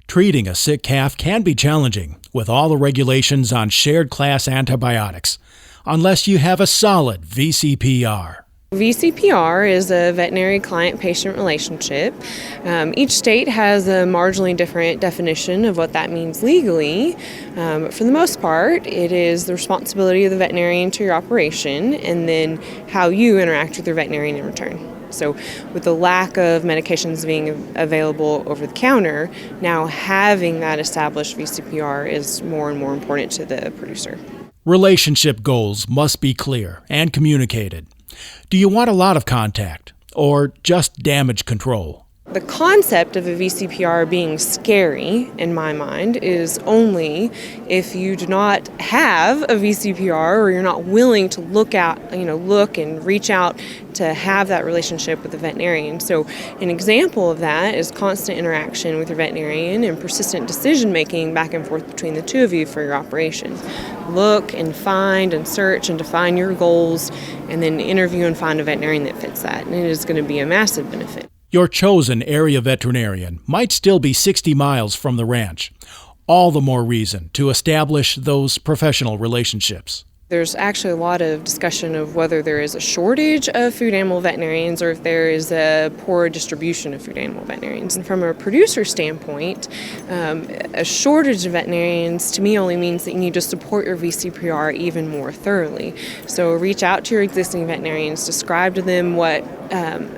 Treating a sick calf can be challenging with all the regulations on shared class antibiotics, unless you have a solid VCPR. VCPR is a veterinary client-patient relationship. Each state has a marginally different definition of what that means legally. But for the most part, it is the responsibility of the veterinarian to your operation and then how you interact with your veterinarian in return. So with the lack of medications being available over the counter, now having that established VCPR is more and more important to the producer. Relationship goals must be clear and communicated. Do you want a lot of contact or just damage control? The concept of a VCPR being scary, in my mind, is only if you do not have a VCPR or you're not willing to look and reach out to have that relationship with the veterinarian. So an example of that is constant interaction with your veterinarian and persistent decision making back and forth between the two of you for your operation. Look and find and search and define your goals and then interview and find a veterinarian that fits that. And it is going to be a massive benefit. Your chosen area veterinarian might still be 60 miles from the ranch. All the more reason to establish those professional relationships. There's actually a lot of discussion of whether there is a shortage of food animal veterinarians or if there is a poor distribution of food animal veterinarians. And from a producer standpoint, a shortage of veterinarians to me only means that you need to support your VCPR even more thoroughly. So reach out to your existing veterinarians, describe to them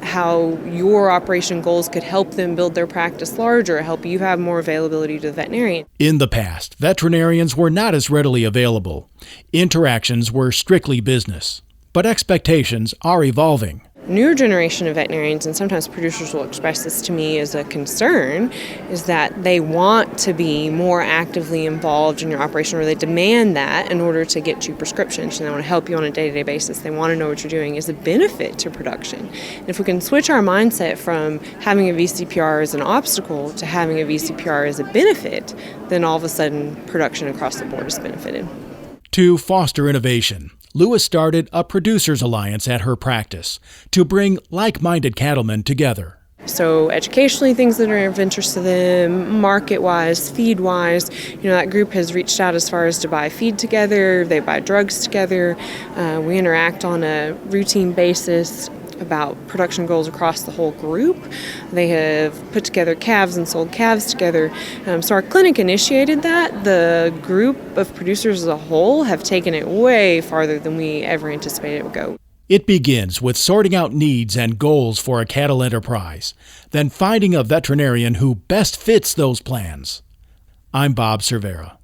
how your operation goals could help them build their practice larger, help you have more availability to the veterinarian. In the past, veterinarians were not as readily available. Interactions were strictly business, but expectations are evolving. Newer generation of veterinarians, and sometimes producers will express this to me as a concern, is that they want to be more actively involved in your operation, or they demand that in order to get you prescriptions, and they want to help you on a day-to-day basis. They want to know what you're doing as a benefit to production. And if we can switch our mindset from having a VCPR as an obstacle to having a VCPR as a benefit, then all of a sudden production across the board is benefited. To foster innovation, Lewis started a producers alliance at her practice to bring like-minded cattlemen together. So educationally, things that are of interest to them, market-wise, feed-wise, that group has reached out as far as to buy feed together, they buy drugs together, we interact on a routine basis about production goals across the whole group. They have put together calves and sold calves together. So our clinic initiated that. The group of producers as a whole have taken it way farther than we ever anticipated it would go. It begins with sorting out needs and goals for a cattle enterprise, then finding a veterinarian who best fits those plans. I'm Bob Cervera.